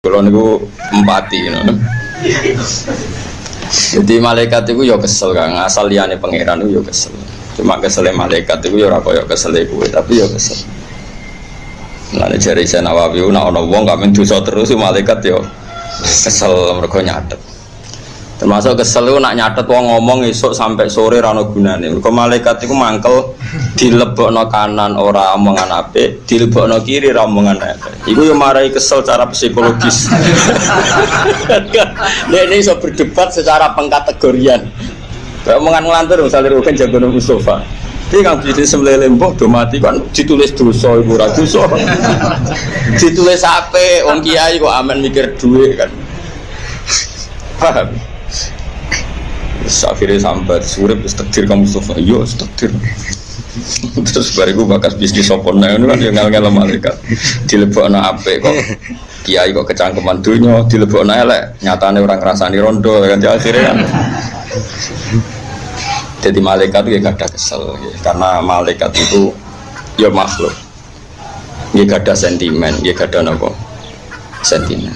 Kalau niku empati, Jadi malaikat itu ya kesel kan, asal liane pangeran itu ya kesel. Cuma kesel malaikat itu ya ora kaya kesel kowe, tapi ya kesel. Nah jari saya Nawawi, nak ono wong gak mendosa terus malaikat ya kesel mergo nyatet. Termasuk kesel itu nak nyatet wong ngomong esuk sampai sore ra ono gunane. Mergo malaikat iku mangkel dilebokno kanan ora omongan apik, dilebokno kiri ra omongan apik. Iku yo marai kesel secara psikologis. Ini iso berdebat secara pengkategorian. Kayak omongan ngelantur misalnya Ruben jagoan Mustafa. Iki kang bisnis semlele mbah do mati kan ditulis dosa iku ora dosa. Ditulis apik wong kiai kok amen mikir dhuwit kan. Paham? Akhirnya sampai surip takdir kamu Mustafa, yo takdir. Terus bariku bakas bisnis sopone itu kan yang ngel-ngel malaikat. Dilebokno apik kok kiai kok kecangkeman dunya, dilebokno elek, nyatane orang ngrasani rondo kan akhirnya kan. Jadi malaikat itu ya gak ada kesel ya. Karena malaikat itu ya makhluk. Ya gak ada sentimen, ya gak ada apa sentimen.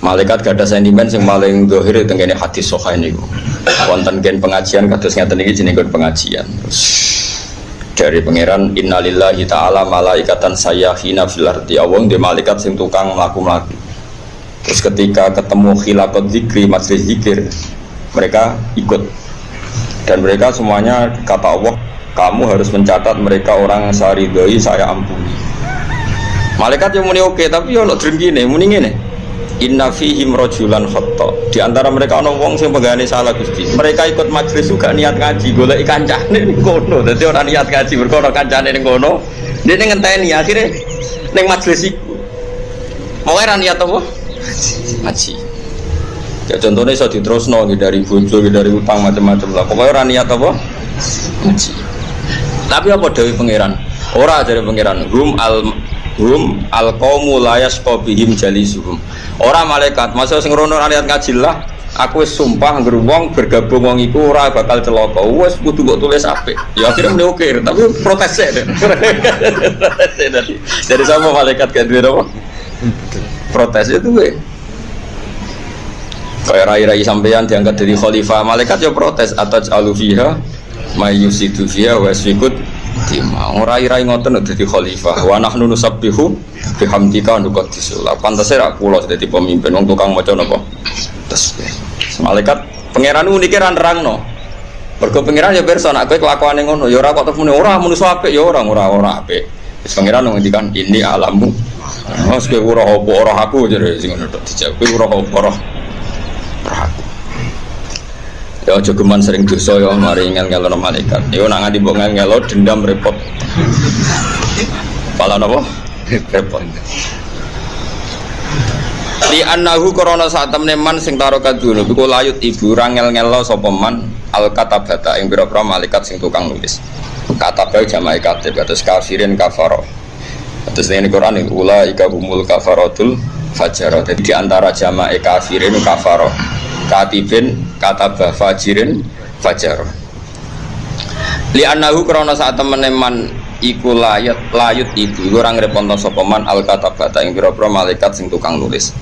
Malaikat gak ada sentimen yang paling dohir tengene hadis sahih niku. Wonten gen pengajian kados ngeten iki jenenge pengajian. Terus dari pangeran innalillahi ta'ala malaikatan sayyahina fil ardi. Awong di malaikat sing tukang mlaku-mlaku. Terus ketika ketemu khilaqat zikri majlis zikir, mereka ikut. Dan mereka semuanya kata Allah, kamu harus mencatat mereka orang saridoi saya ampuni. Malaikat yang muni oke, tapi yo ono drengkine muni ngene. Inna fihim rajulan khata. Di antara mereka ana wong sing pegane salah Gusti. Mereka ikut majelis juga niat ngaji, golek kancane ning kono. Dadi ora niat ngaji, mergo ana kancane ning kono. Dene ngenteni akhire ning majelis iku. Mau ora niat apa? Ngaji. Ya contohnya iso diterusno dari bojo, dari utang macam-macam lah. Pokoke ora niat apa? Ngaji. Tapi apa dawuh pangeran? Ora jare pangeran, hum al qaumu la yasqabihim jalisuhum. Ora malaikat, masa sing rono niat ngaji lah. Aku wis sumpah ngger wong bergabung wong iku ora bakal celaka. Wis kudu mbok tulis apik. Ya akhirnya muni oke, tapi protes sih. Dari sama malaikat kan duwe apa? Protes itu gue. Kayak rai-rai sampeyan diangkat dari khalifah, malaikat ya protes atas alufiha mayusidu fiha wasfikut Tima, rai-rai ngoten dadi khalifah. Wa nahnu nusabbihu bihamdika nuqaddisu. Lah pantese ra kula dadi pemimpin wong tukang maca napa? Tasbih. Malaikat pangeran unike ra nerangno. Mergo pangeran ya pirsa nek kowe kelakuane ngono ya ora kok temune ora manusa apik ya ora apik. Wis pangeran ngendikan ini alammu. Mas kowe ora apa ora aku jare sing ngono tok dijawab. Kowe ora apa ora aku. Ya aja geman sering dosa ya mari ngel-ngelo malaikat. Ya nak nganti mbok ngel-ngelo dendam repot. Pala napa? Repot. Li annahu korona saat temne man sing taroka dulu iku layut ibu ra ngel-ngelo sapa man al katabata ing pira-pira malaikat sing tukang nulis. Katabah jamae katib kados kafirin kafaro. Terus ini Quran itu ulaika humul kafaratul fajar. Jadi di antara jamae kafirin kafaro. Katibin katabah fajirin fajar. Li annahu krana saat temene man iku layut ibu ora ngreponto sapa man al katabata ing pira-pira malaikat sing tukang nulis.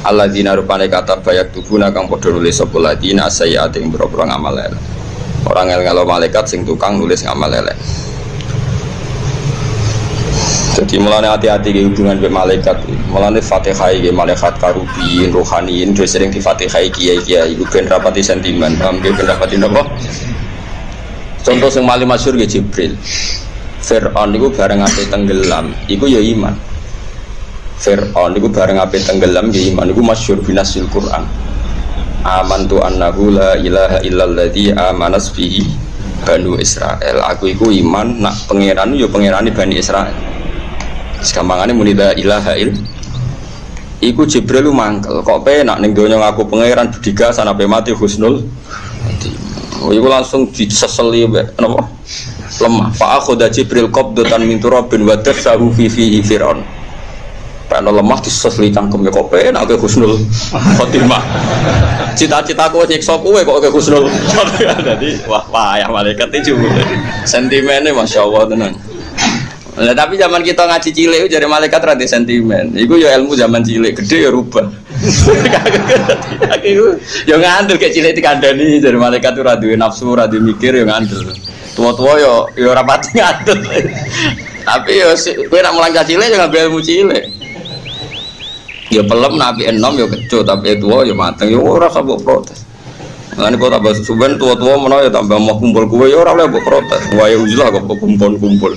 Alladzina rupane katabah yaktubuna kang padha nulis sapa ladina sayyi'at ing pira-pira ngamal elek. Ora ngel-ngelo malaikat sing tukang nulis ngamal elek. Jadi mulane hati-hati ke hubungan dengan malaikat. Mulane Fatihah ke malaikat karubin, rohaniin, terus sering di Fatihah kiai-kiai. Iku ben rapati sentimen, paham ge ben rapati napa? Contoh sing paling masyhur ge Jibril. Fir'aun iku bareng ape tenggelam, iku ya iman. Fir'aun iku bareng ape tenggelam ya iman, iku masyhur binasil Quran. Amantu annahu la ilaha illalladzi amanas bihi Banu Israel. Aku iku iman nak pangeran yo pangerane Bani Israel. Segampangane muni la ilaha il. Iku Jibril lu mangkel. Kok penak ning donya ngaku pangeran budiga sanape mati husnul. Oh iku langsung diseseli napa? Lemah. Fa akhadha Jibril qabdatan min turabin wa tasahu fi Fir'aun. Pano lemah diseseli cangkem kok penak ke husnul khotimah. Cita-citaku nyiksa kowe kok ke husnul. Dadi wah ya malaikat iki sentimennya masyaallah tenan. Nah, tapi zaman kita ngaji cilik jadi malaikat rada sentimen. Iku ya ilmu zaman cilik, gede ya rubah. Aku yo ngandel kayak cilik dikandani jadi malaikat tuh rada nafsu, rada mikir yo ngandel. Tua-tua yo ora pati ngandel. Tapi yo kowe nak mulang cilik yo ngambil ilmu cilik. Ya pelem nabi enom yo kecut, tapi tua yo mateng yo ora sabuk protes. Lah nek tambah suben tua-tua menawa ya tambah mau kumpul kowe yo ora oleh mbok protes. Wae uzlah kok kumpul-kumpul.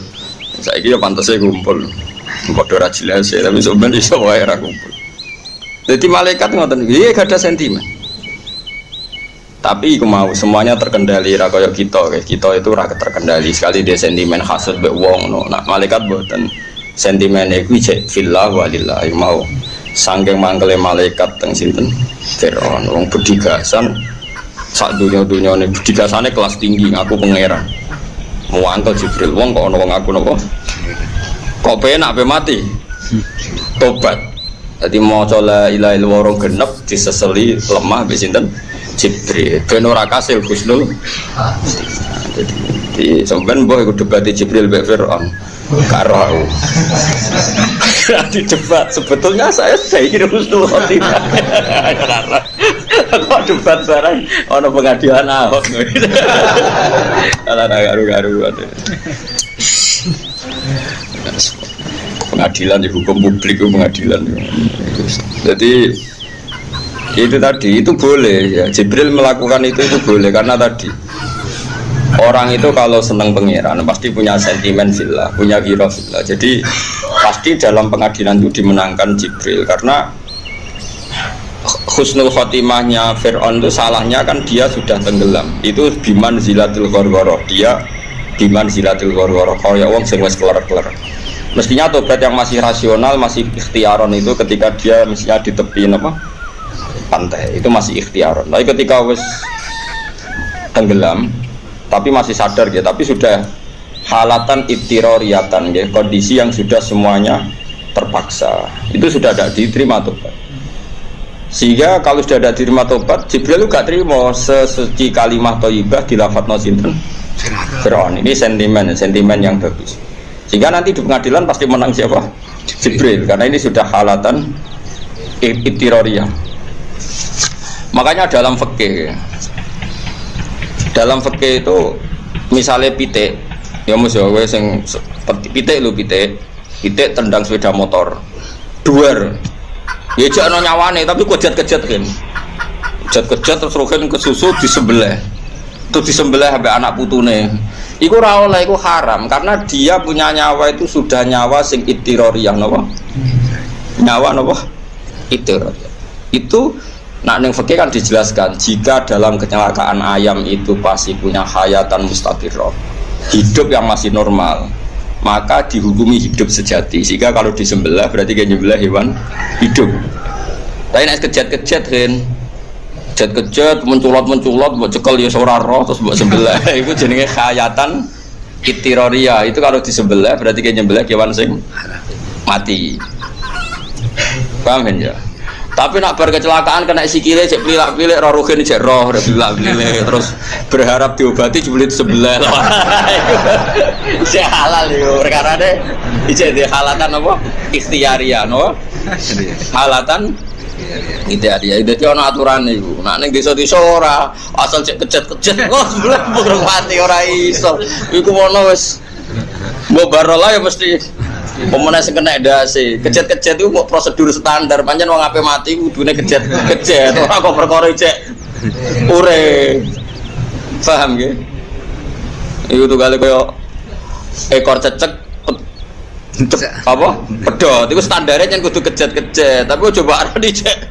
Saiki ya pantese kumpul. Padha ra jelas ya, tapi sampeyan iso wae ra kumpul. Jadi malaikat ngoten iki gak ada sentimen. Tapi iku mau semuanya terkendali ra kaya kita. Kita itu ra terkendali sekali dia sentimen hasud mbek wong no. Nah, malaikat mboten. Sentimene iku cek fillah walillah mau. Sangking mangkele malaikat teng sinten? Firaun wong bedigasan sak dunya-dunyane bedigasane kelas tinggi ngaku pangeran. Mau angkel Jibril wong kok ana wong aku napa kok penak pe mati tobat dadi maca la ilaha illallah genep diseseli lemah be sinten Jibril ben ora kasil husnul dadi sampean mbok iku debat Jibril mbek Firaun karo aku debat sebetulnya saya kira husnul khotimah kok debat barang ana pengadilan Ahok ala garu-garu pengadilan di hukum publik itu pengadilan jadi itu tadi itu boleh ya Jibril melakukan itu boleh karena tadi orang itu kalau senang pangeran pasti punya sentimen fillah, punya ghirah fillah. Jadi pasti dalam pengadilan itu dimenangkan Jibril karena husnul khotimahnya Fir'aun itu salahnya kan dia sudah tenggelam. Itu biman zilatul gorgoroh, dia biman zilatul gorgoroh. Kalau ya wong sing wis keler-keler. Mestinya tobat yang masih rasional, masih ikhtiaron itu ketika dia mestinya di tepi apa? Pantai. Itu masih ikhtiaron. Tapi ketika wis tenggelam tapi masih sadar ya, tapi sudah halatan ittiroriyatan ya, kondisi yang sudah semuanya terpaksa. Itu sudah tidak diterima tobat. Sehingga kalau sudah ada diterima tobat, Jibril juga terima sesuci kalimah thayyibah dilafadzno sinten? Fir'aun. Ini sentimen yang bagus. Sehingga nanti di pengadilan pasti menang siapa? Jibril, karena ini sudah halatan ittiroriyah. Makanya dalam fikih itu misalnya pitik ya mesti kowe sing pitik lho pitik tendang sepeda motor duar ya jak ana nyawane tapi kejat-kejat kan kejat-kejat terus rohen kesusu disembelih sampai anak putune iku ora oleh, iku haram karena dia punya nyawa itu sudah nyawa sing ittiroriyah napa nyawa napa ittiroriyah itu. Nah, yang fikih kan dijelaskan jika dalam kecelakaan ayam itu pasti punya hayatan mustaqirrah, hidup yang masih normal, maka dihukumi hidup sejati. Sehingga kalau disembelih berarti kayak nyembelih hewan hidup. Tapi nek kejat-kejat kan, kejat-kejat menculot, buat cekel ya ora roh terus buat sembelih. Itu jenenge hayatan ittiroriyah. Itu kalau disembelih berarti kayak nyembelih hewan sing mati. Paham ya? Tapi nak berkecelakaan kena sikile cek pilak-pilik roh rugen cek roh pilak-pilik terus berharap diobati jebule sebelah. Cek halal yo perkara ne cek di halatan apa? Ikhtiariyah no. Halatan ikhtiariyah. Dadi ana aturane iku. Nak ning desa-desa ora asal cek kejat-kejat oh sebelum burung mati ora iso. Iku mono wis mbok barola ya mesti pemenang sing kena dasi kejat-kejat itu mau prosedur standar pancen wong ape mati kudune kejat-kejat ora kok perkara cek urip paham nggih iku tuh kali koyo ekor cecek apa pedhot iku standare yen kudu kejat-kejat tapi coba arep dicek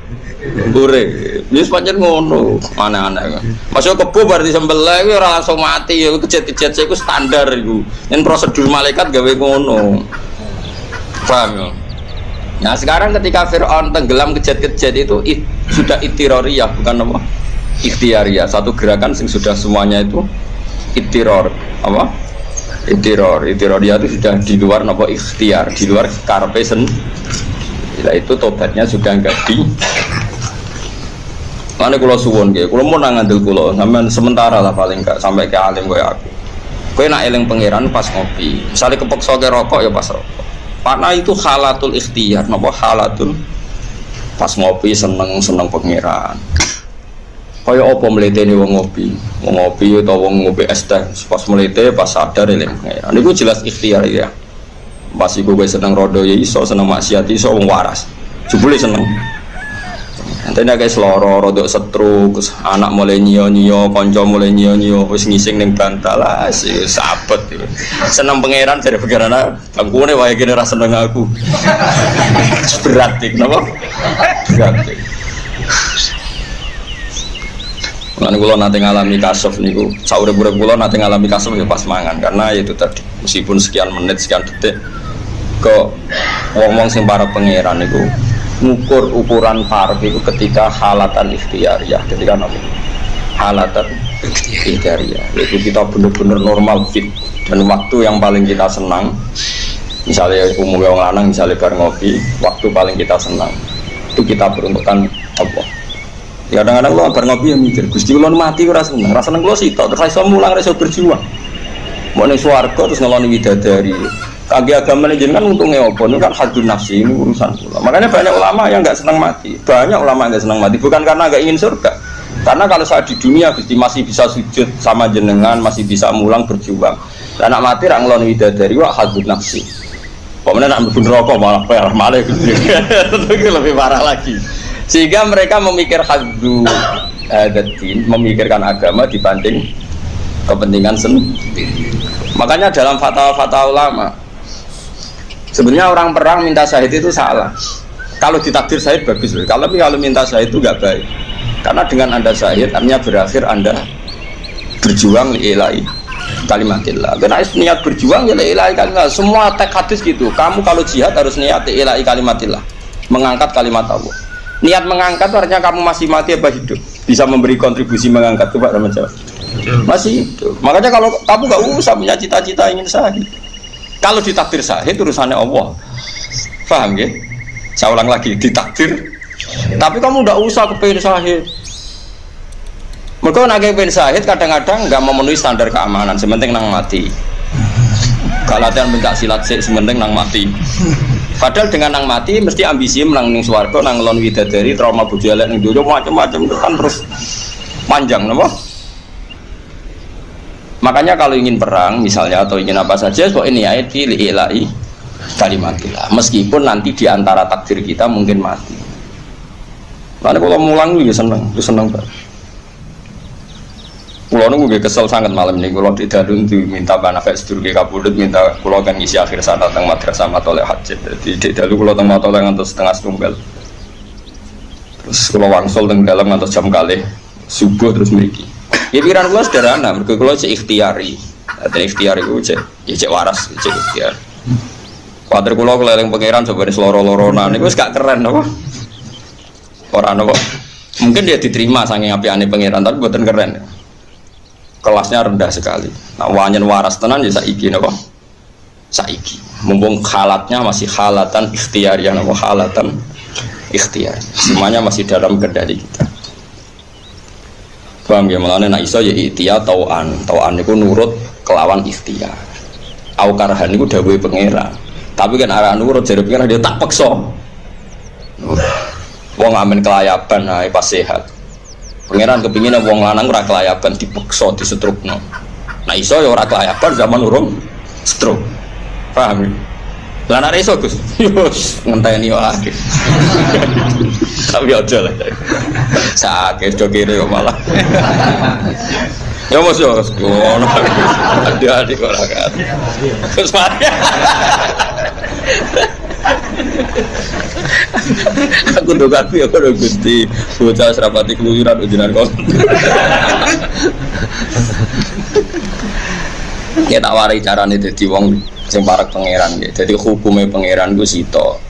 urip wis pancen ngono aneh-aneh masuk kebo bar disembelih iku ora langsung mati ya kejat-kejat iku standar iku yen prosedur malaikat gawe ngono. Paham ya? Nah sekarang ketika Fir'aun tenggelam kejat-kejat itu sudah ittiroriyah bukan apa? Ikhtiariyah, satu gerakan yang sudah semuanya itu ittiror apa? Ittiroriyah itu sudah di luar apa? Ikhtiar, di luar karepe sendiri. Itu tobatnya sudah enggak di mana kula suwun nggih, kula mau nang ngandel kula sampean sementara lah paling enggak sampai ke alim koyo aku. Kowe nak eling pangeran pas ngopi. Misalnya kepeksa ke rokok ya pas rokok. Karena itu halatul ikhtiyar, napa halatul pas ngopi seneng pangeran. Kaya apa mletene wong ngopi? Wong ngopi utawa wong ngopi es teh pas mlete pas sadar eling pangeran. Niku jelas ikhtiyar ya. Pas iku kowe seneng rodo ya iso, seneng maksiat iso wong waras. Jebule seneng. Entene guys loro rodok stroke, anak mulai nyio-nyio, kanca mulai nyio-nyio, wis ngising ning bantal lah, sabet. Seneng pangeran jare pangeran bangkune wae kene ra seneng aku. Berat iki napa? Berat. Lan kula nate ngalami kasuf niku, saurip-urip kula nate ngalami kasuf ya pas mangan karena itu tadi meskipun sekian menit, sekian detik kok ngomong sing para pangeran niku ngukur ukuran parek itu ketika halatan ikhtiyariyah, ketika apa? Halatan ikhtiyariyah, yaitu kita benar-benar normal fit dan waktu yang paling kita senang, misalnya umumnya orang lanang misalnya bar ngopi, waktu paling kita senang itu kita peruntukkan apa? Ya kadang-kadang lo bar ngopi yang mikir, Gusti lo mati rasa seneng lo sih, terus saya mulang rasa berjuang, mau nih swarga terus ngeloni widadari. Kaki agama ini kan untungnya apa? Ini kan hadun nafsi, ini urusan pula. Makanya banyak ulama yang nggak senang mati. Banyak ulama yang nggak senang mati, bukan karena nggak ingin surga. Karena kalau saat di dunia Gusti masih bisa sujud sama jenengan, masih bisa mulang berjuang. Dan anak mati orang ngelon widadari wah hadun nafsi. Pemenang nak berbun rokok malah parah malah gitu. Itu lebih parah lagi. Sehingga mereka memikir hadun adatin, memikirkan agama dibanding kepentingan sendiri. Makanya dalam fatwa-fatwa ulama sebenarnya orang perang minta syahid itu salah. Kalau ditakdir syahid bagus, kalau minta syahid itu nggak baik. Karena dengan anda syahid, artinya berakhir anda berjuang lillahi kalimatillah. Karena niat berjuang ya lillahi kalimatillah. Semua teks hadis gitu. Kamu kalau jihad harus niat lillahi kalimatillah, mengangkat kalimat Allah. Niat mengangkat artinya kamu masih mati apa hidup, bisa memberi kontribusi mengangkat. Coba sama jawab. Masih hidup. Makanya kalau kamu nggak usah punya cita-cita ingin syahid. Kalau ditakdir syahid urusannya Allah. Paham ya? Saya ulang lagi, ditakdir. Tapi kamu tidak usah kepengen syahid. Mereka nak kepengen syahid kadang-kadang nggak memenuhi standar keamanan. Sementing nang mati. Kalau latihan pencak silat sementing nang mati. Padahal dengan nang mati mesti ambisi menang ning swarga, nang ngelon widadari, trauma bojo elek ning donya macam-macam kan terus panjang, napa? Makanya kalau ingin perang misalnya atau ingin apa saja, kok ini ayat lillahi kalimatillah. Meskipun nanti diantara takdir kita mungkin mati. Lalu kalau mulang itu seneng banget. Kulo nunggu kesel sangat malam ini. Kulo di dalun tuh minta banafek sedulur kabudut, minta kulo kan ngisi akhir sana tentang madrasah matoleh hajat. Jadi di dalun kulo tentang matoleh ngantos setengah setunggal. Terus kulo wangsul tentang dalam ngantos jam kali subuh terus meriki. Ya pikiran kula sederhana, mergo kula cek ikhtiyari. Dadi ikhtiyari ku cek waras, cek ikhtiar. Padahal kula keleleng pangeran sabane loro-loronan niku wis gak keren apa? Ora napa. Mungkin dia diterima saking apiane pangeran tapi mboten keren. Kelasnya rendah sekali. Nah, wanyen waras tenan ya saiki napa? Saiki. Mumpung halatnya masih halatan ikhtiyari napa halatan ikhtiar. Semuanya masih dalam kendali kita. Paham ya, mulane nek iso ya ikhtiar tauan niku nurut kelawan ikhtiar. Au karhan niku dawuhe pangeran. Tapi kan arah nurut jare pangeran dia tak peksa. Wong amen kelayaban ae pas sehat. Pangeran kepingin wong lanang ora kelayaban dipeksa disetrukno. Nah iso ya ora kelayaban zaman urung stroke. Paham ya? Lah nek iso Gus, yus ngenteni wae. Tapi aja lah. Sakit do kene kok malah. Ya mos yo ngono. Adik-adik ora kan. Terus mati. Aku ndogaku ya karo Gusti, bocah serapati keluyuran ujian kon. Ya tak warai carane dadi wong sing parek pangeran nggih. Dadi hukume pangeran ku sito.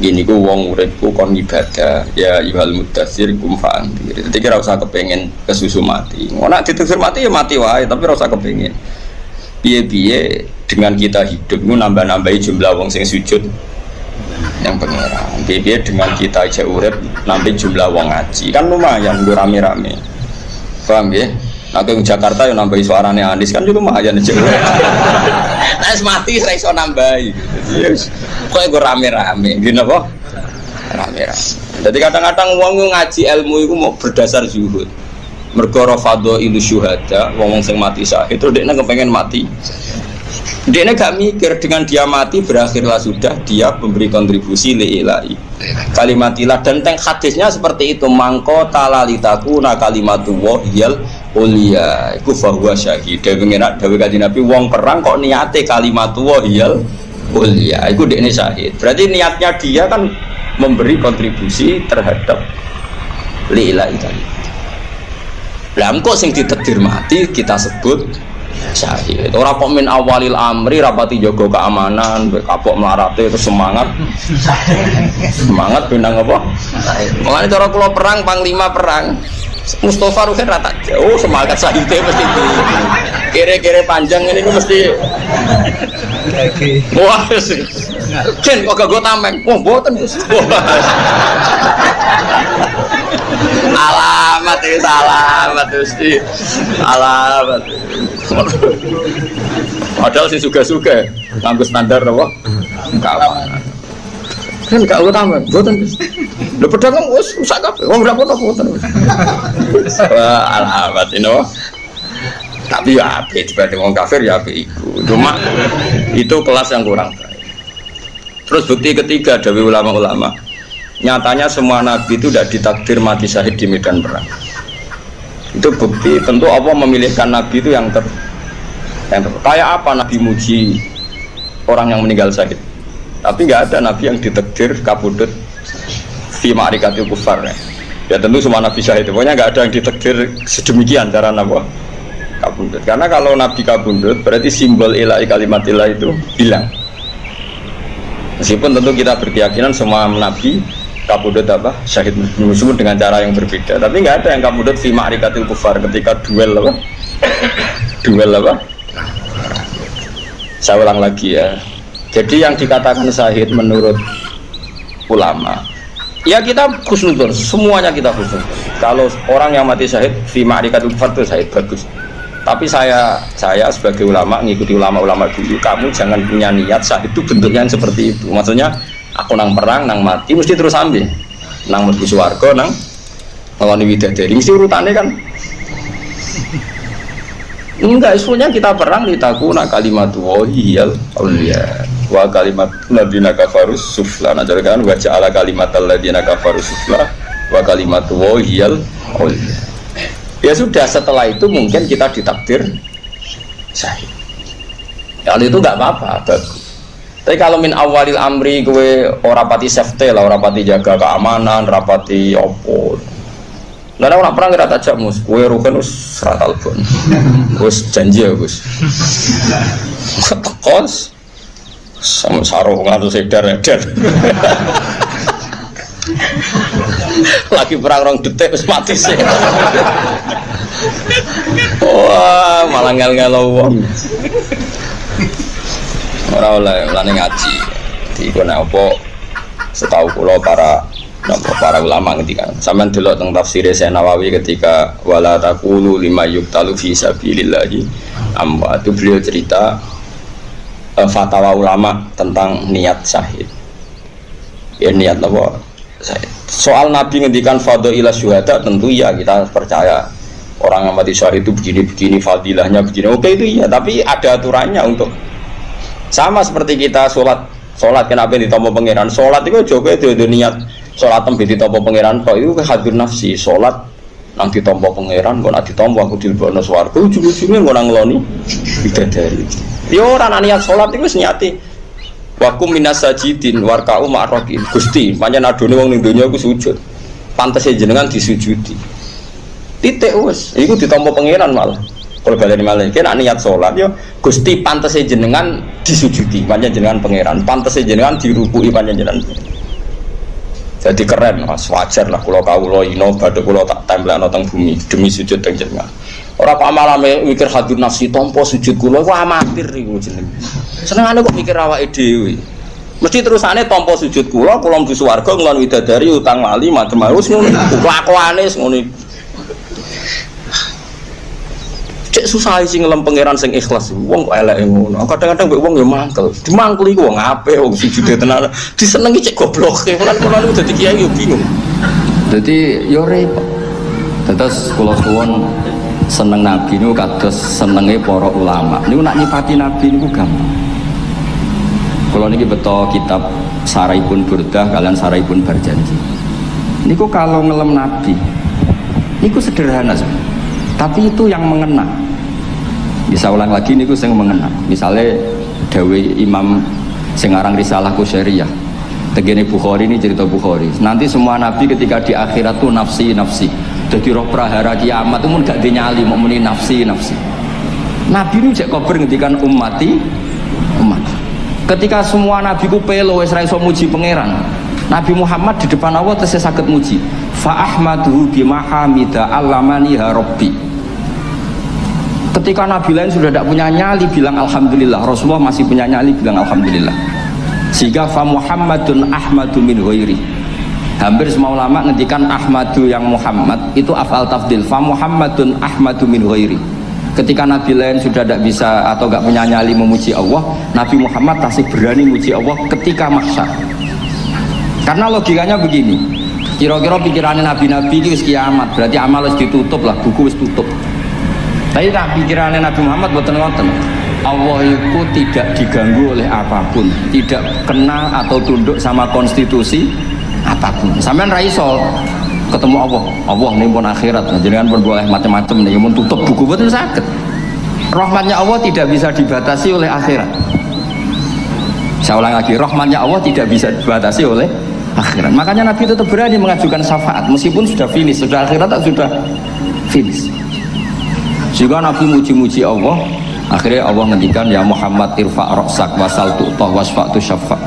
Gini ku wong uripku kon ibadah, ya yuhal mudaththir kum fa'andir. Dadi ora usah kepengin kesusu mati. Ngono nek ditukir mati ya mati wae, tapi ora usah kepengin. Piye-piye dengan kita hidup ku nambah-nambahi jumlah wong sing sujud yang pangeran. Piye-piye dengan kita aja urip nambah jumlah wong ngaji. Kan lumayan nggo rame-rame. Paham ya? Nah, ke Jakarta yang nambahi suarane Anies kan juga lumayan aja. Nah, mati saya iso nambahi. Kok gue rame-rame, gini apa? Rame-rame. Jadi kadang-kadang wong ngaji ilmu itu mau berdasar zuhud. Mergo rafadho ilu syuhada, wong sing mati syahid itu dekne kepengen mati. Dekne gak mikir dengan dia mati berakhirlah sudah dia memberi kontribusi lillahi. Kalimatilah dan teng hadisnya seperti itu mangko talalitakuna kalimatu wahiyal ulia iku fahuwa syahid. Dewe kanjeng Nabi wong perang kok niate kalimatu wahiyal ulia iku dekne syahid. Berarti niatnya dia kan memberi kontribusi terhadap lillahi tadi. Lah engko sing ditakdir mati kita sebut syahid. Ora kok min awalil amri rapati jaga keamanan, kapok melarate terus semangat. Semangat benang apa? Mengane cara kula perang panglima perang. Mustafa Ruhin rata jauh semangat syahidnya mesti kere-kere panjang ini mesti wah sih Ken kok gak tameng wah boten alamat itu alamat mesti alamat padahal sih suka-suka nganggo standar apa keamanan kan gak tameng boten lho pedang wis rusak kabeh wong ora foto-foto alamat ini tapi ya apik dibanding wong kafir ya apik iku cuma itu kelas yang kurang baik. Terus bukti ketiga dari ulama-ulama nyatanya semua nabi itu tidak ditakdir mati syahid di medan perang. Itu bukti tentu Allah memilihkan nabi itu yang kayak apa nabi muji orang yang meninggal syahid tapi nggak ada nabi yang ditakdir kabudut fi ma'rikatil kufar ya tentu semua nabi syahid pokoknya nggak ada yang ditakdir sedemikian cara nabi kabundut karena kalau nabi kabundut berarti simbol ilahi kalimat ilah itu hilang meskipun tentu kita berkeyakinan semua nabi kabundut apa syahid meskipun dengan cara yang berbeda tapi nggak ada yang kabundut fi ma'rikatil kufar ketika duel apa saya ulang lagi ya jadi yang dikatakan syahid menurut ulama ya kita khusnudzon, semuanya kita khusnudzon. Kalau orang yang mati syahid fi ma'rikatil kufar itu syahid bagus. Tapi saya sebagai ulama ngikuti ulama-ulama dulu, kamu jangan punya niat syahid itu bentuknya yang seperti itu. Maksudnya aku nang perang, nang mati mesti terus ambil. Nang mlebu swarga, nang ngeloni widadari mesti urutannya kan. Enggak, sebenarnya kita perang litakuna kalimatu wahiyal auliya wa kalimat ladina kafarus sufla. Nah kan wa ja'ala kalimatal ladina kafarus sufla wa kalimatu wahiyal auliya. Ya sudah setelah itu mungkin kita ditakdir syahid. Kalau itu nggak apa-apa, bagus. Tapi kalau min awalil amri gue ora pati safety lah, ora pati jaga keamanan, rapati opo. Lah ora perang kira tak mus, gue rugen wis ratal pun. Wis janji ya, Gus. Tekos sama sarung ngatus edar-edar. Lagi perang rong detik wis mati sih. Wah, malah ngel-ngelo wong. Ora oleh lane ngaji. Di kono apa setahu kula para ulama ngendikan. Sampeyan delok teng tafsir Syekh Nawawi ketika wala taqulu lima yuqtalu fi sabilillahi amma itu beliau cerita fatwa ulama tentang niat syahid. Ya niat apa? Soal Nabi ngendikan fadhailah syuhada tentu ya kita percaya orang yang mati syahid itu begini fadilahnya begini oke itu iya tapi ada aturannya untuk sama seperti kita sholat kenapa ditompo pangeran sholat itu juga itu niat sholat tembi ditompo pangeran kok itu hadir nafsi sholat nang ditompo pangeran kok nak ditompo aku dilebokno swarga ujung-ujungnya kok nang ngloni bidadari ya ora niat sholat itu niati wakum minas sajidin warka'u ma'rokin Gusti, pancen adone wong ning donya iku sujud pantes jenengan disujudi titik wis, iku ditampa pangeran malah kalau baleni malah kena niat sholat ya Gusti pantes jenengan disujudi pancen jenengan pangeran pantes jenengan dirukui pancen jenengan jadi keren, mas wajar lah kalau kawula ino badhe kula tak templekno teng bumi demi sujud teng jenengan ora kok malah mikir hadir nafsi tampa sujud kula iku amatir iku jeneng senengane kok mikir awake dhewe mesti terusane tampa sujud kula mlebu swarga nglon widadari utang lali macam-macam ngono kelakuane ngono Cek susah sih ngelem pangeran sing ikhlas. Wong kok elek ngono. Kadang-kadang mbek wong ya mangkel. Dimangkel iku wong apik wong sujude tenan. Disenengi cek goblok. Kulo dadi kiai yo bingung. Dadi yo repot. Terus kula suwun seneng Nabi niku kados senenge para ulama. Niku nak nyipati Nabi niku gampang. Kula niki beto kitab Saraibun Burdah kalian Saraibun Barjanji. Niku kalau ngelem Nabi niku sederhana sebenarnya. Tapi itu yang mengena. Bisa ulang lagi niku sing mengena. Misalnya dawe Imam sing aran Risalah Qusyariyah. Tegene Bukhari ini cerita Bukhari. Nanti semua nabi ketika di akhirat tuh nafsi. Jadi roh prahara kiamat itu mun gak dinyali mau muni nafsi. Nabi ini cek kober ngendikan umat. Ketika semua nabi ku pelo wis ra iso muji pangeran. Nabi Muhammad di depan Allah tesih saged muji. Fa ahmaduhu bima hamida allamani rabbi. Ketika nabi lain sudah tidak punya nyali bilang alhamdulillah, Rasulullah masih punya nyali bilang alhamdulillah. Sehingga fa Muhammadun ahmadu min ghairi. Hampir semua ulama ngendikan ahmadu yang Muhammad itu afal tafdil. Fa Muhammadun ahmadu min ghairi. Ketika nabi lain sudah tidak bisa atau tidak punya nyali memuji Allah, Nabi Muhammad masih berani memuji Allah ketika mahsyar. Karena logikanya begini, kira-kira pikirannya nabi-nabi itu kiamat, berarti amal harus ditutup lah, buku harus tutup. Tapi pikirannya Nabi Muhammad boten ngoten. Allah itu tidak diganggu oleh apapun, tidak kena atau tunduk sama konstitusi apapun. Sampean ra iso ketemu Allah nih pun akhirat, jangan pun boleh macam-macam nih, mau tutup buku boten saged. Rahmatnya Allah tidak bisa dibatasi oleh akhirat. Saya ulang lagi, rahmatnya Allah tidak bisa dibatasi oleh akhirat. Makanya Nabi tetap berani mengajukan syafaat meskipun sudah finish, sudah akhirat sudah finish. Jika Nabi muji-muji Allah, akhirnya Allah ngendikan ya Muhammad irfa' ra'sak wasal tu'tah wasfa'tu syafa'.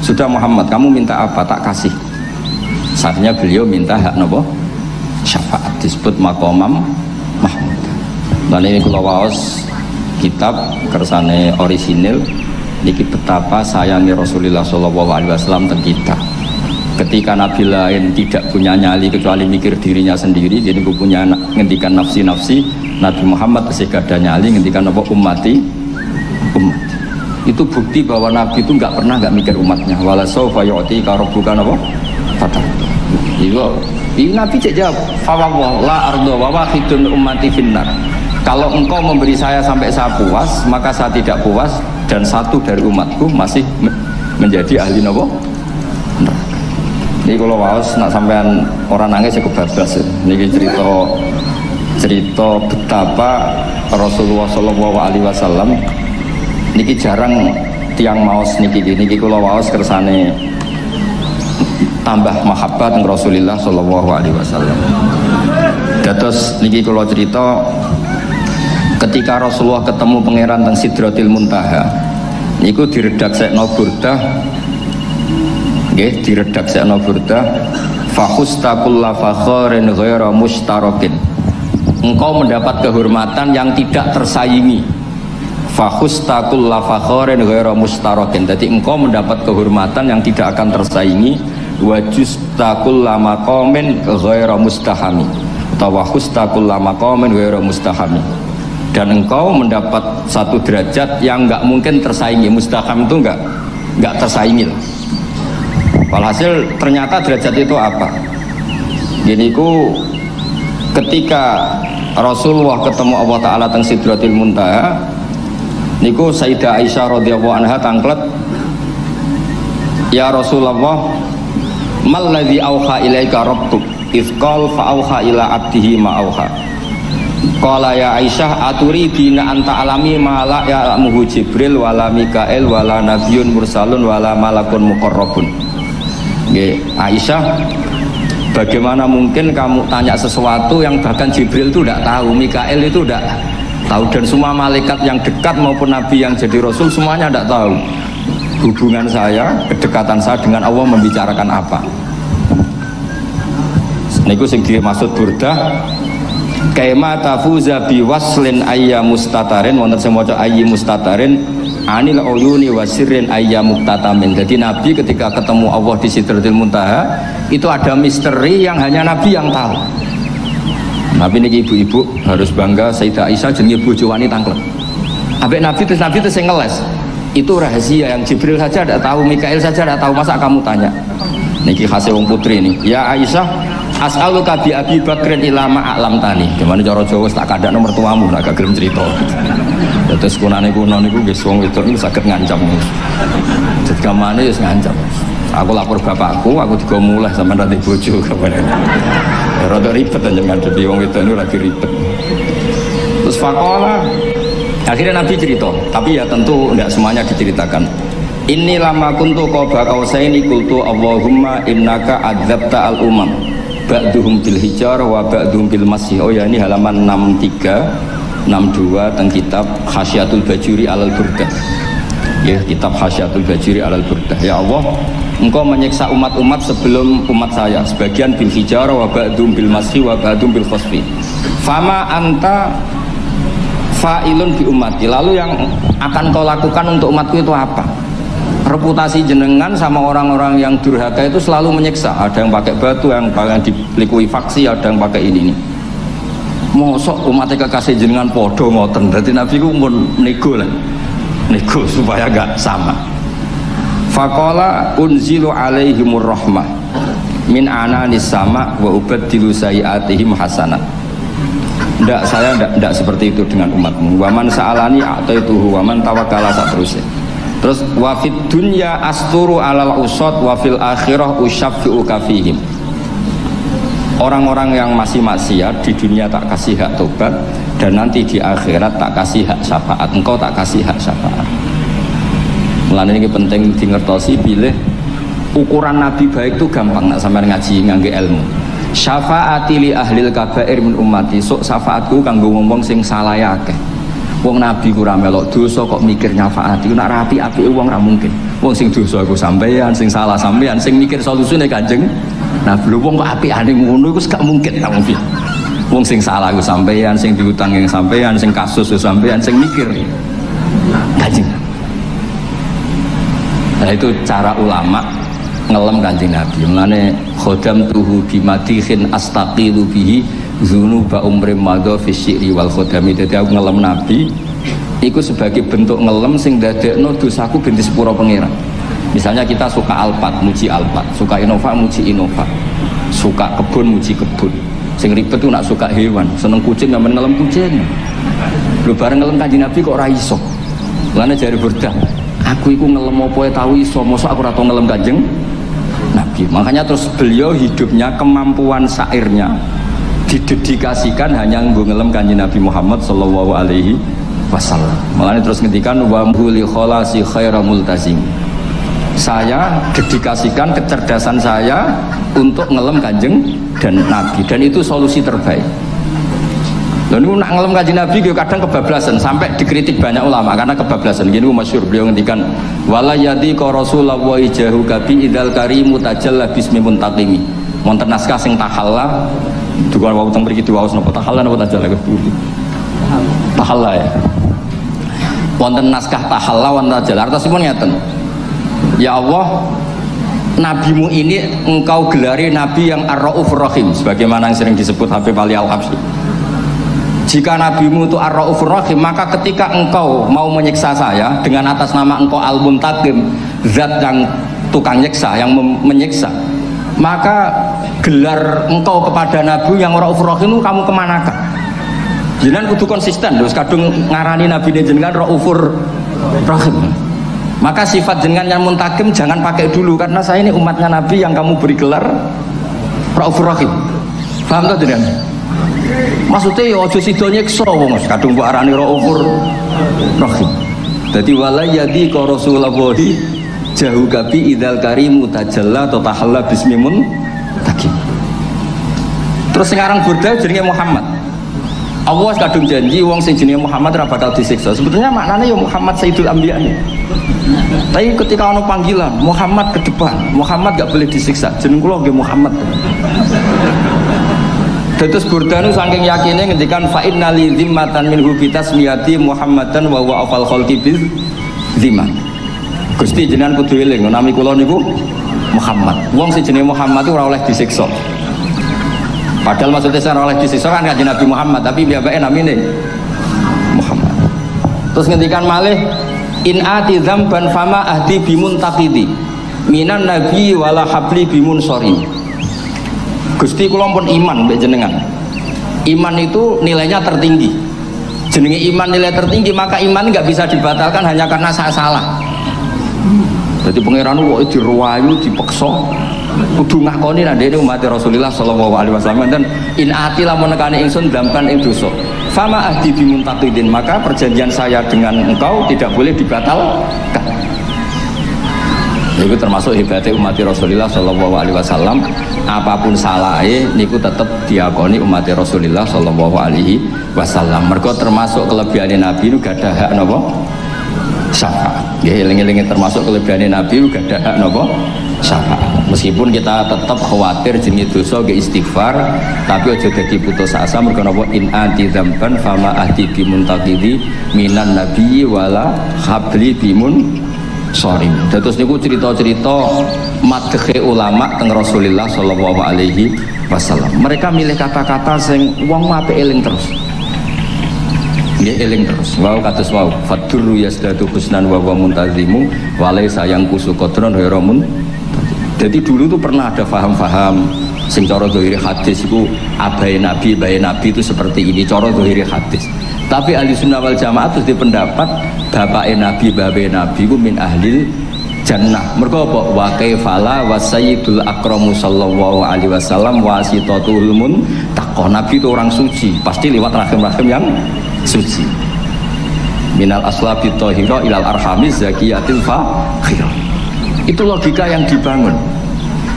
Sudah Muhammad, kamu minta apa tak kasih. Saatnya beliau minta hak nopo syafaat, disebut maqamam mahmud. Dan ini kula waos kitab kersane orisinil niki betapa sayangi Rasulullah sallallahu alaihi wasallam teng kita. Ketika nabi lain tidak punya nyali kecuali mikir dirinya sendiri, jadi aku punya ngendikan nafsi. Nabi Muhammad masih gak ada nyali ngendikan apa umat. Itu bukti bahwa Nabi itu nggak pernah nggak mikir umatnya. Wala sawfa yu'tika rabbuka apa? Fatah. Ini Nabi jawab, "Fawwah la ardo wa wahidun ummati finnar." Kalau engkau memberi saya sampai saya puas, maka saya tidak puas dan satu dari umatku masih menjadi ahli nopo. Ini kalau waos nak sampean orang nangis ya kebablas. Ini cerita betapa Rasulullah Shallallahu Alaihi Wasallam niki jarang tiang maos niki kalau waos kersane tambah mahabbat dengan Rasulullah Shallallahu Alaihi Wasallam. Dados niki kalau cerita ketika Rasulullah ketemu pangeran teng Sidratil Muntaha niku diredaksekno burdah nggih diredaksekno burdah fahustaqulla fakharin ghaira mustarakin. Engkau mendapat kehormatan yang tidak tersaingi. Fahustaqulla fakharin ghaira mustarakin. Jadi engkau mendapat kehormatan yang tidak akan tersaingi. Wajustaqulla maqamin ghaira mustahami. Atau wahustaqulla maqamin ghaira mustahami. Dan engkau mendapat satu derajat yang enggak mungkin tersaingi. Mustaham itu enggak tersaingi lah. Walhasil ternyata derajat itu apa? Gini ku ketika Rasulullah ketemu Allah Ta'ala teng Sidratil Muntaha niku Sayyidah Aisyah radhiyallahu anha tangklet, ya Rasulullah mal ladzi auha ilaika rabbuk idz qala fa auha ila abdihi ma auha. Qala ya Aisyah aturidina anta alami ma la ya'lamuhu Jibril wala Mikail wala nabiyyun mursalun wala malakun muqarrabun. Nggih Aisyah, bagaimana mungkin kamu tanya sesuatu yang bahkan Jibril itu tidak tahu, Mikael itu tidak tahu, dan semua malaikat yang dekat maupun Nabi yang jadi Rasul semuanya tidak tahu hubungan saya, kedekatan saya dengan Allah membicarakan apa. Niku sing dimaksud burdah kaima tafuza bi waslin ayya mustatarin wonten sing maca ayyi mustatarin anil uyuni wasirrin ayya muktatamin. Jadi Nabi ketika ketemu Allah di Sidratil Muntaha itu ada misteri yang hanya Nabi yang tahu. Tapi niki ibu-ibu harus bangga Sayyidah Aisyah jenenge bojo wanita tangklek. Ambek Nabi terus yang ngeles. Itu rahasia yang Jibril saja tidak tahu, Mikail saja tidak tahu, masa kamu tanya? Niki khase wong putri ini. Ya Aisyah, as'aluka bi Abi Bakrin ila ma a'lam tani. Gimana cara Jawa tak kadak nomor tuamu nak gak gelem cerita. Terus kunane kuno niku nggih wong wedok niku saged ngancam. Dadi kamane wis ngancam. Aku lapor bapakku, aku digo mulai sampean ra bojo kabeh. Rada ribet jenengan dadi wong wedok niku lagi ribet. Terus faqala akhirnya Nabi cerita, tapi ya tentu tidak semuanya diceritakan. Inni lama kuntu qaba qausaini qultu Allahumma innaka adzabta al umam ba'duhum bil hijar wa ba'duhum bil masih. Oh ya, ini halaman 63 62 teng kitab Hasyiatul Bajuri alal Burdah. Ya, kitab Hasyiatul Bajuri alal Burdah. Ya Allah, Engkau menyiksa umat-umat sebelum umat saya, sebagian bil hijar wa ba'duhum bil masih wa ba'duhum bil khasfi. Fama anta fa'ilun bi ummati, lalu yang akan kau lakukan untuk umatku itu apa? Reputasi jenengan sama orang-orang yang durhaka itu selalu menyiksa. Ada yang pakai batu, yang dilikui faksi, ada yang pakai ini. Mosok umatnya kekasih jenengan podo ngoten. Berarti Nabi ku pun nego lah, nego supaya gak sama. Faqala unzilu alaihimur rahmah min ananis sama wa ubaddilu sayiatihim hasanat. Tidak, saya tidak seperti itu dengan umatmu. Waman sa'alani a'taituhu waman tawakkala saterusnya. Terus wafid dunya asturu alal usad wafil akhirah usyaffi'u kafihim. Orang-orang yang masih maksiat di dunia tak kasih hak tobat, dan nanti di akhirat tak kasih hak syafaat. Engkau tak kasih hak syafaat. Mulane ini penting dingertosi, pilih ukuran Nabi baik itu gampang nak sampean ngaji ngangge ilmu. Syafaati li ahlil kabair min ummati, sok syafaatku kanggo wong sing salah akeh. Wong Nabi ku ra melok dosa kok mikir nyafaati, nak rapi-apike wong ra mungkin. Wong sing dosa iku sampean, sing salah sampean, sing mikir solusine Kanjeng Nabi. Wong kok apikane ngono iku gak mungkin ta wong. Wong sing salah iku sampean, sing diutang yang sampean, sing kasus iku sampean, sing mikir Kanjeng. Nah itu cara ulama ngelem Kanjeng Nabi. Mulane khodam tuhu bimadikhin astaqilu bihi dzunuba umrim madha fi syi'ri wal khodami. Dadi aku ngelem Nabi iku sebagai bentuk ngelem sing dadekno dosaku ben disepuro pangeran. Misalnya kita suka Alphard, muji Alphard, suka Innova, muji Innova, suka kebun, muji kebun. Sing ribet tuh nak suka hewan, seneng kucing nggak ngelem kucing. Lu bareng ngelem Kanjeng Nabi kok ora iso. Mulane jare Burdah, aku iku ngelem apa tau iso, mosok aku ora tau ngelem Kanjeng Nabi. Makanya terus beliau hidupnya, kemampuan syairnya didedikasikan hanya ngelem Kanjeng Nabi Muhammad sallallahu alaihi wasallam. Makanya terus ngendikan wa huli kholasi khaira multazim. Saya dedikasikan kecerdasan saya untuk ngelem Kanjeng dan Nabi, dan itu solusi terbaik. Lalu nak ngelem Kanjeng Nabi kadang kebablasan, sampai dikritik banyak ulama karena kebablasan. Gini masyhur beliau ngendikan wala yadi ka rasulullah wa ijahu kabi idal karimu tajalla bismi muntaqimi. Wonten naskah sing tahalla duka wau teng mriki diwaos napa tahalla napa tajalla kebudi. Tahalla ya. Wonten naskah tahalla wonten tajalla. Artosipun ngeten. Ya Allah, nabimu ini engkau gelari nabi yang ar-raufur rahim, sebagaimana yang sering disebut Habib Ali Al-Habsyi. Jika nabimu itu ar-raufur rahim, maka ketika engkau mau menyiksa saya dengan atas nama engkau al-muntaqim, zat yang tukang nyiksa, yang menyiksa, maka gelar engkau kepada nabi yang ar-raufur rahim itu kamu kemanakan? Jenengan kudu konsisten, terus kadung ngarani nabi jenengan raufur rahim. Maka sifat jenengan yang muntakim jangan pakai dulu, karena saya ini umatnya Nabi yang kamu beri gelar Raufur Rahim. Paham tak jenengan? Maksudnya ya aja sida nyiksa wong kadung mbok arani Raufur Rahim. Dadi wala yadi ka Rasulullahi jahu kabi idzal karimu tajalla ta tahalla bismimun takim. Terus sekarang Burda jenenge Muhammad. Allah kadung janji wong sing jenenge Muhammad ora bakal disiksa. Sebetulnya maknanya ya Muhammad Sayyidul Anbiya. Tapi ketika ono panggilan Muhammad ke depan, Muhammad gak boleh disiksa. Jeneng kula nggih Muhammad. Terus Burdanu saking yakinnya ngendikan fa inna li zimmatan minhu bi tasmiyati Muhammadan wa huwa afal khalqi bil zimman. Gusti jenengan kudu eling nami kula niku Muhammad. Wong sing jenenge Muhammad itu ora oleh disiksa. Padahal maksudnya secara oleh disiksa kan kanjeng Nabi Muhammad, tapi biabae namine Muhammad. Terus ngendikan malih in ati dzamban fama ahdi bimuntaqidi minan nabi wala habli bimunsori. Gusti kula pun iman mbek jenengan. Iman itu nilainya tertinggi. Jenenge iman nilai tertinggi, maka iman nggak bisa dibatalkan hanya karena saya salah. Jadi pangeran kok diruwayu dipeksa kudu ngakoni nek dene umat Rasulullah sallallahu alaihi wasallam dan in ati lamun nekane ingsun dampan ing dosa. Fama ahdi bimuntaqidin, maka perjanjian saya dengan engkau tidak boleh dibatalkan. Itu termasuk hebatnya umat Rasulullah sallallahu alaihi wasallam, apapun salahnya niku tetap diakoni umat Rasulullah sallallahu alaihi wasallam. Mergo termasuk kelebihan Nabi itu gak ada hak napa? Syafaat. Nggih eling-eling termasuk kelebihan Nabi itu gak ada hak napa? Syafaat. Meskipun kita tetap khawatir jenenge dosa ge istighfar, tapi aja dadi putus asa mergo napa in anti dzamban fama ahdi bimuntaqidi minan nabiyyi wala habli bimun sorry. Terus niku cerita-cerita madhe ulama teng Rasulullah sallallahu alaihi wasallam. Mereka milih kata-kata sing wong apik eling terus. Nggih eling terus. Wau kados wau fadurru yasdadu husnan wa muntazimu wa laysa yang kusu qadron haramun. Jadi dulu tuh pernah ada faham-faham sing cara zahiri hadis itu abai nabi itu seperti ini cara zahiri hadis. Tapi ahli sunnah wal jamaah itu pendapat bapaknya nabi itu min ahlil jannah. Mergo apa? Wa kaifala wa sayyidul akramu sallallahu alaihi wasallam wasitatul muntaqah. Nabi itu orang suci, pasti lewat rahim-rahim yang suci. Minal aslabi thahira ilal arhamiz zakiyatil fakhirah. Itu logika yang dibangun.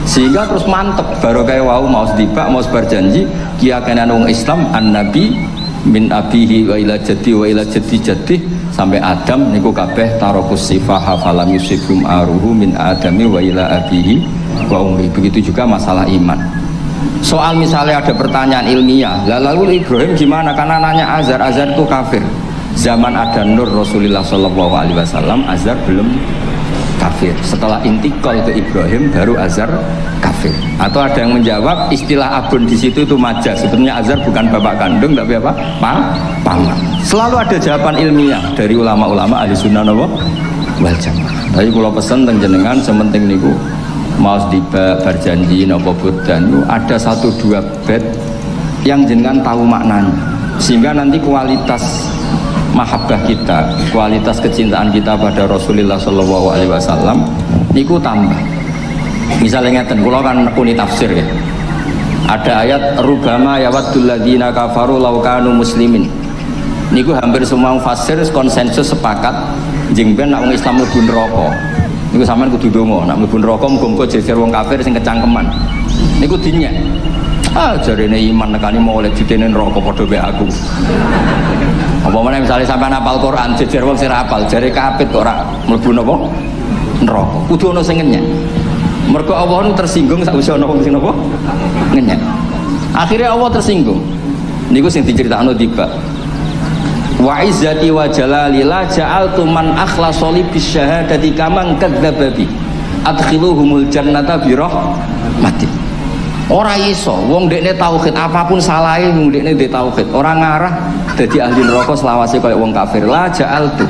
Sehingga terus mantep baru kayak wau mau sedibak mau berjanji kiyakinan wong Islam an nabi min abihi wa ila jaddi sampai Adam niku kabeh tarokus sifaha falam yusifum aruhu min adami wa ila abihi wa ummi. Begitu juga masalah iman. Soal misalnya ada pertanyaan ilmiah, lalu Ibrahim gimana? Karena nanya Azar itu kafir. Zaman ada Nur Rasulullah sallallahu alaihi wasallam, Azar belum kafir. Setelah intikal ke Ibrahim baru Azar kafir. Atau ada yang menjawab istilah abun di situ itu majaz. Sebenarnya Azar bukan bapak kandung tapi apa? Paman. Selalu ada jawaban ilmiah dari ulama-ulama ahli sunnah wal jamaah. Tapi kalau pesen teng jenengan sementing niku mau berjanji napa bodan ada 1-2 bait yang jenengan tahu maknanya. Sehingga nanti kualitas mahabbah kita, kualitas kecintaan kita pada Rasulullah sallallahu alaihi wasallam niku tambah. Misalnya ngeten, kula kan uni tafsir ya. Ada ayat rubama yawaddul ladzina kafaru law kanu muslimin. Niku hampir semua mufassir konsensus sepakat jeng ben nek wong Islam mlebu neraka. Niku sampean kudu ndonga, nek mlebu neraka muga-muga jejer wong kafir sing kecangkeman. Niku dinyek. Jarene iman nekani mau oleh ditene neraka padha wae aku. Apa meneh misalnya sampean hafal Quran jejer wong sing hafal jare kapit kok ora mlebu napa neraka. Kudu ana sing ngenyek. Mergo Allah nu tersinggung sak usah ana wong sing napa ngenyek. Akhirnya Allah tersinggung. Niku sing diceritakno tiba. Wa izzati wa jalali la ja'altu man akhlasa li bisyahadati kaman kadzdzaba bi adkhiluhumul jannata bi rahmati. Ora iso wong dekne tauhid apapun salahe wong dekne ndek tauhid ora ngarah dadi ahli neraka selawase kaya wong kafir. La ja'altu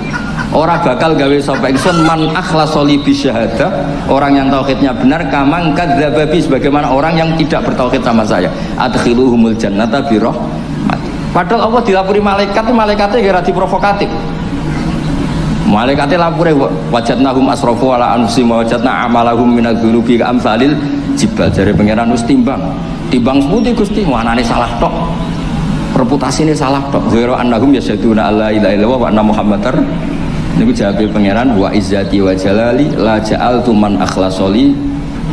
ora bakal gawe sapa ingsun man akhlasa li bisyahadah orang yang tauhidnya benar kaman kadzdzaba bi sebagaimana orang yang tidak bertauhid sama saya adkhiluhumul jannata bi rahmati. Padahal Allah dilapuri malaikat, malaikatnya kira diprovokatif. Malaikatnya lapure wajadnahum asrafu ala anfusihim wa wajadna amalahum minadz-dzunubi ka'amsalil jibal. Jare pangeran wis timbang seputi Gusti, wanane salah tok. Reputasine salah tok. Ghairu annahum yasyaduna alla ilaha illallah wa anna muhammadar. Niku jawabe pangeran wa izzati wa jalali la ja'altu man akhlasoli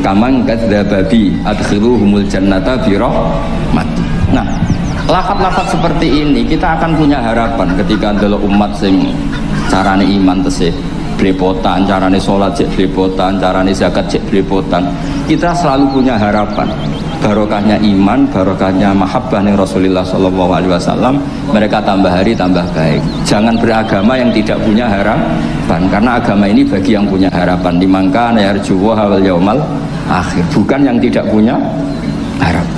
kaman kadzdzaba bi adkhiluhumul jannata bi rahmati. Nah, lafaz-lafaz seperti ini kita akan punya harapan ketika ndelok umat sing carane iman tesih blepotan, carane sholat cek blepotan, carane zakat cek blepotan. Kita selalu punya harapan barokahnya iman, barokahnya mahabbah ning Rasulullah sallallahu alaihi wasallam, mereka tambah hari tambah baik. Jangan beragama yang tidak punya harapan, karena agama ini bagi yang punya harapan. Dimangka yarjuwa wal yaumal akhir, bukan yang tidak punya harapan.